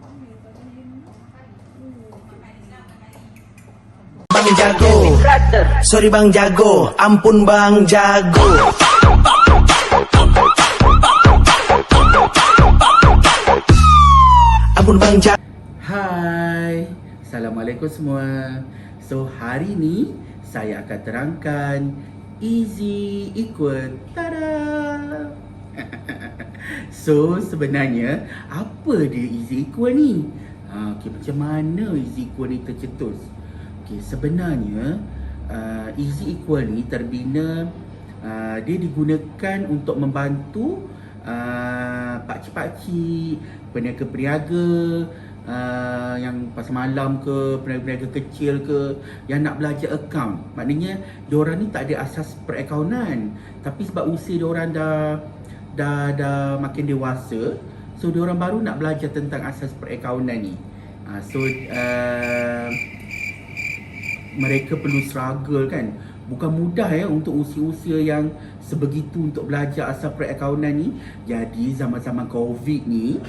Bang jago, sorry bang jago, ampun bang jago. Ampun bang jago. Hai, Assalamualaikum semua. So hari ni saya akan terangkan easy equal. Tada. So sebenarnya apa dia easy equal ni? Okay, macam mana easy equal ni tercetus? Okay, sebenarnya easy equal ni terbina, dia digunakan untuk membantu pakcik-pakcik, peniaga-peniaga, yang pasar malam ke, peniaga-peniaga kecil ke, yang nak belajar akaun. Maknanya diorang ni tak ada asas perakaunan, tapi sebab usia diorang dah makin dewasa, so diorang baru nak belajar tentang asas perakaunan ni. Mereka perlu struggle kan. Bukan mudah untuk usia-usia yang sebegitu untuk belajar asas perakaunan ni. Jadi zaman-zaman Covid ni,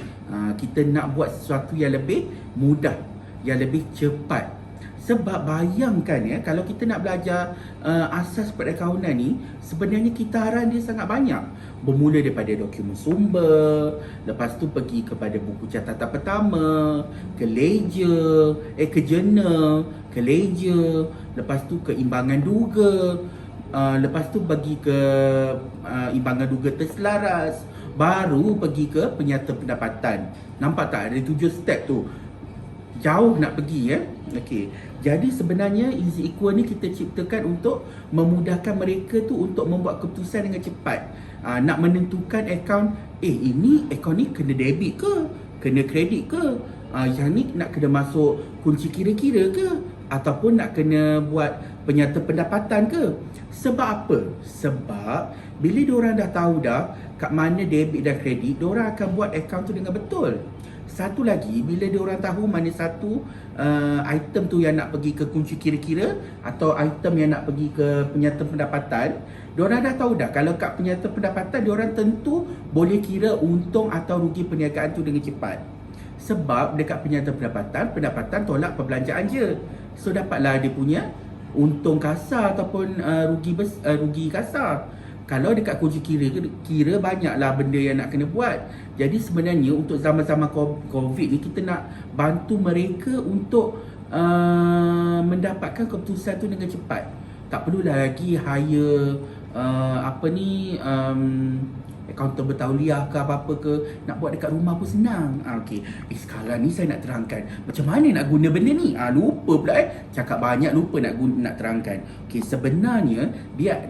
kita nak buat sesuatu yang lebih mudah, yang lebih cepat. Sebab bayangkan kalau kita nak belajar asas perakaunan ni, sebenarnya kitaran dia sangat banyak. Bermula daripada dokumen sumber, lepas tu pergi kepada buku catatan pertama, ke ledger, ke journal, ke ledger, lepas tu ke imbangan duga, lepas tu pergi ke imbangan duga terselaras, baru pergi ke penyata pendapatan. Nampak tak ada 7 step tu? Jauh nak pergi Okey. Jadi sebenarnya easy equal ni kita ciptakan untuk memudahkan mereka tu untuk membuat keputusan dengan cepat. Nak menentukan akaun, ini akaun ni kena debit ke, kena kredit ke, yang ni nak kena masuk kunci kira-kira ke, ataupun nak kena buat penyata pendapatan ke. Sebab apa? Sebab bila diorang dah tahu dah kat mana debit dan kredit, diorang akan buat akaun tu dengan betul. Satu lagi, bila diorang tahu mana satu item tu yang nak pergi ke kunci kira-kira atau item yang nak pergi ke penyata pendapatan, diorang dah tahu dah kalau kat penyata pendapatan diorang tentu boleh kira untung atau rugi perniagaan tu dengan cepat. Sebab dekat penyata pendapatan tolak perbelanjaan je. So dapatlah dia punya untung kasar ataupun rugi kasar. Kalau dekat kunci kira banyaklah benda yang nak kena buat. Jadi sebenarnya untuk zaman-zaman Covid ni, kita nak bantu mereka untuk mendapatkan keputusan tu dengan cepat. Tak perlulah lagi hire accountant bertauliah ke apa-apa ke. Nak buat dekat rumah pun senang. Okey. Sekarang ni saya nak terangkan macam mana nak guna benda ni. Lupa pula cakap banyak, lupa nak terangkan. Okey, sebenarnya dia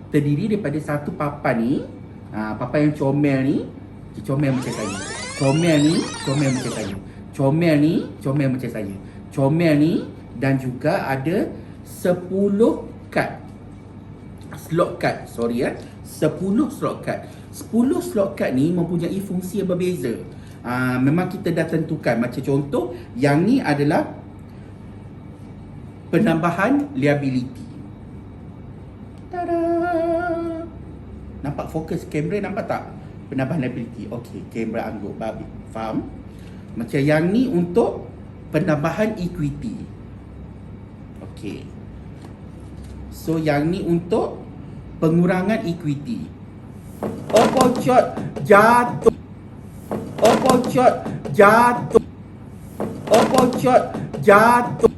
terdiri daripada satu papan ni. Papan yang comel ni, comel macam saya. Comel ni, comel macam saya. Comel ni, comel macam saya. Comel ni, dan juga ada 10 kad. Slot card, 10 slot card. 10 slot card ni mempunyai fungsi yang berbeza. Memang kita dah tentukan. Macam contoh, yang ni adalah penambahan liability. Tada! Nampak fokus kamera, nampak tak? Penambahan liability. Okey, kamera angguk, babi. Faham? Macam yang ni untuk penambahan equity. Okey. So yang ni untuk pengurangan equity. Opocot jatuh. Opocot jatuh. Opocot jatuh.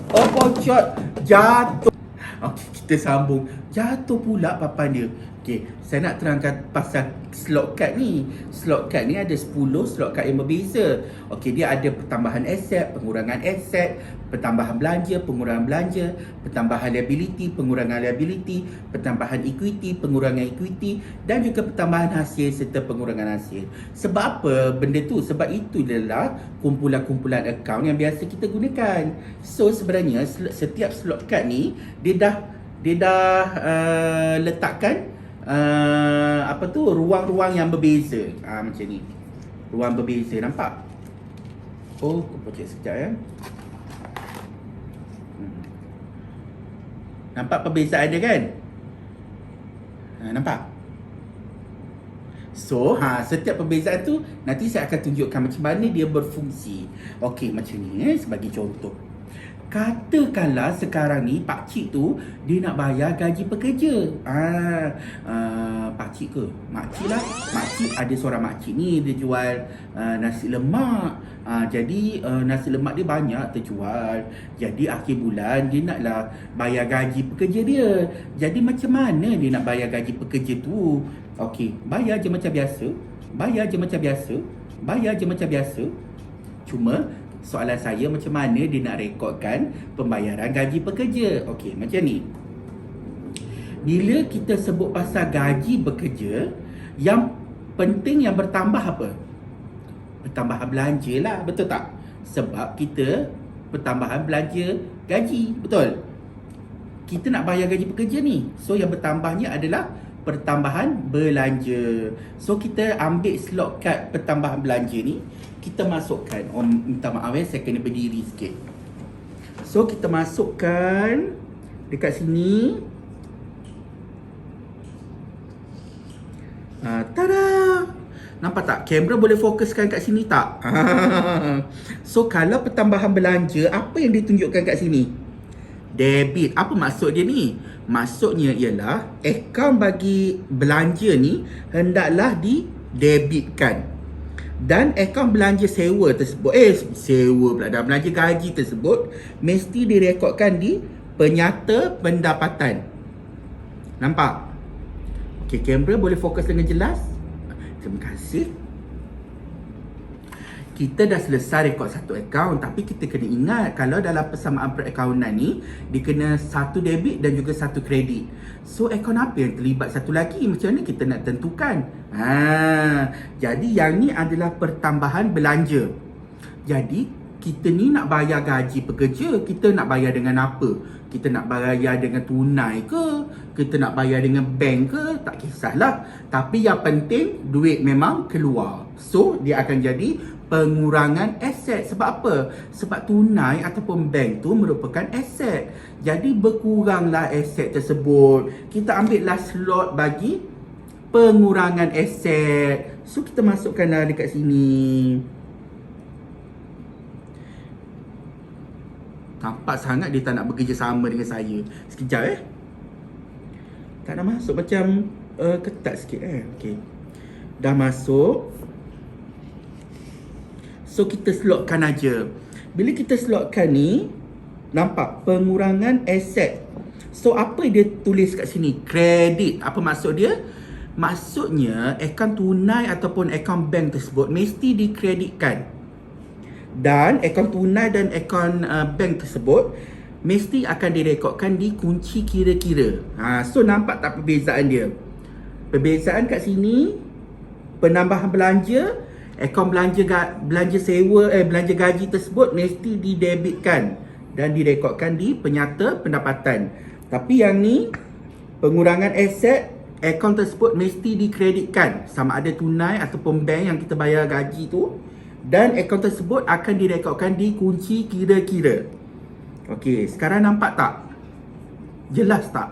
Opocot jatuh. Okey, kita sambung. Jatuh pula papan dia. Okey, saya nak terangkan pasal slot card ni. Slot card ni ada 10 slot card yang berbeza. Okey, dia ada pertambahan aset, pengurangan aset, pertambahan belanja, pengurangan belanja, pertambahan liability, pengurangan liability, pertambahan equity, pengurangan equity, dan juga pertambahan hasil serta pengurangan hasil. Sebab apa benda tu? Sebab itu adalah kumpulan-kumpulan akaun yang biasa kita gunakan. So sebenarnya setiap slot card ni dia dah letakkan ruang-ruang yang berbeza. Macam ni. Ruang berbeza, nampak? Oh, aku pocek sekejap Nampak perbezaan dia kan? Nampak? So, setiap perbezaan tu nanti saya akan tunjukkan macam mana dia berfungsi. Okey, macam ni sebagai contoh. Katakanlah sekarang ni pakcik tu dia nak bayar gaji pekerja. Pakcik ke? Makcik lah. Makcik, ada seorang makcik ni dia jual nasi lemak. Jadi nasi lemak dia banyak terjual. Jadi akhir bulan dia naklah bayar gaji pekerja dia. Jadi macam mana dia nak bayar gaji pekerja tu? Okey, bayar je macam biasa. Bayar je macam biasa. Bayar je macam biasa. Cuma soalan saya macam mana dia nak rekodkan pembayaran gaji pekerja. Okey, macam ni. Bila kita sebut pasal gaji bekerja, yang penting yang bertambah apa? Pertambahan belanja lah, betul tak? Sebab kita pertambahan belanja gaji, betul? Kita nak bayar gaji pekerja ni. So yang bertambahnya adalah pertambahan belanja. So kita ambil slot kad pertambahan belanja ni, kita masukkan. Minta maaf saya kena berdiri sikit. So kita masukkan dekat sini. Tada! Nampak tak? Kamera boleh fokuskan kat sini tak? So kalau pertambahan belanja, apa yang ditunjukkan kat sini? Debit. Apa maksud dia ni? Maksudnya ialah akaun bagi belanja ni hendaklah didebitkan. Dan akaun belanja sewa tersebut, sewa pula dah, belanja gaji tersebut mesti direkodkan di penyata pendapatan. Nampak? Okey, kamera boleh fokus dengan jelas? Terima kasih. Kita dah selesai rekod satu akaun, tapi kita kena ingat kalau dalam persamaan perakaunan ni dia kena satu debit dan juga satu kredit. So akaun apa yang terlibat satu lagi? Macam mana kita nak tentukan? Jadi yang ni adalah pertambahan belanja. Jadi kita ni nak bayar gaji pekerja, kita nak bayar dengan apa? Kita nak bayar dengan tunai ke? Kita nak bayar dengan bank ke? Tak kisahlah. Tapi yang penting duit memang keluar. So dia akan jadi pengurangan aset. Sebab apa? Sebab tunai ataupun bank tu merupakan aset. Jadi berkuranglah aset tersebut. Kita ambillah slot bagi pengurangan aset. So kita masukkanlah dekat sini. Nampak sangat dia tak nak bekerja sama dengan saya. Sekejap tak nak masuk, macam ketat sikit Okey. Dah masuk. So kita slotkan aja. Bila kita slotkan ni, nampak pengurangan aset. So apa dia tulis kat sini? Kredit. Apa maksud dia? Maksudnya akaun tunai ataupun akaun bank tersebut mesti dikreditkan. Dan akaun tunai dan akaun bank tersebut mesti akan direkodkan di kunci kira-kira. So nampak tak perbezaan dia? Perbezaan kat sini, penambahan belanja, akaun belanja sewa, belanja gaji tersebut mesti didebitkan dan direkodkan di penyata pendapatan. Tapi yang ni, pengurangan aset, akaun tersebut mesti dikreditkan sama ada tunai ataupun bank yang kita bayar gaji tu. Dan akaun tersebut akan direkodkan di kunci kira-kira. Okey, sekarang nampak tak? Jelas tak?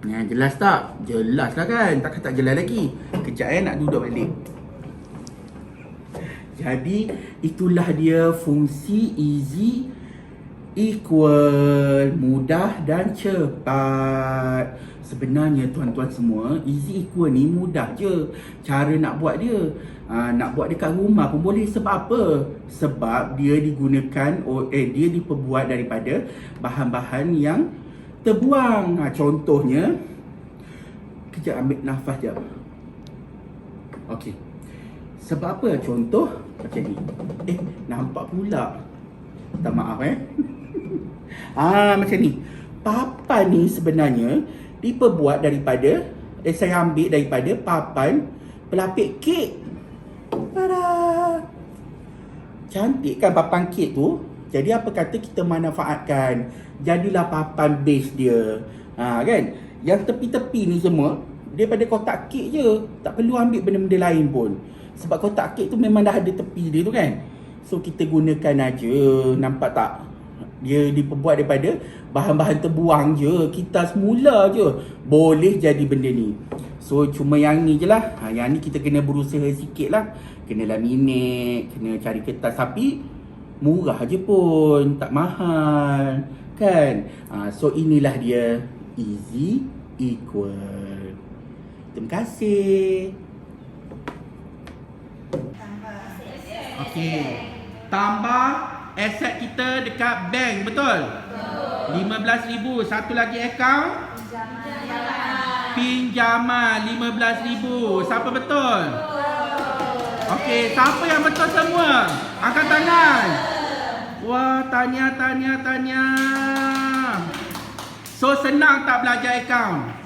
Jelas tak? Jelas lah kan? Takkan tak jelas lagi. Kejap nak duduk balik. Jadi itulah dia fungsi easy equal, mudah dan cepat. Sebenarnya tuan-tuan semua, easy equal ni mudah je. Cara nak buat dia, nak buat dekat rumah pun boleh. Sebab apa? Sebab dia digunakan, dia diperbuat daripada bahan-bahan yang terbuang. Contohnya, kejap ambil nafas jap. Okey. Sebab apa? Contoh macam ni. Nampak pula. Tak maaf macam ni. Papan ni sebenarnya diperbuat daripada, saya ambil daripada papan pelapik kek. Tada! Cantik kan papan kek tu? Jadi apa kata kita manfaatkan, jadilah papan base dia. Kan? Yang tepi-tepi ni semua daripada kotak kek je. Tak perlu ambil benda-benda lain pun. Sebab kotak kek tu memang dah ada tepi dia tu kan. So kita gunakan aja. Nampak tak? Dia diperbuat daripada bahan-bahan terbuang je. Kita semula je boleh jadi benda ni. So So cuma yang ni je lah. Yang ni kita kena berusaha sikit lah. Kena laminate, kena cari kertas. Tapi murah je pun, tak mahal kan. So inilah dia Easy Equal. Terima kasih. Okey. Tambah aset kita dekat bank, betul? 15,000. Satu lagi akaun pinjaman 15,000. Siapa betul? Okey, siapa yang betul semua? Angkat tangan. Wah, tahniah. So senang tak belajar akaun?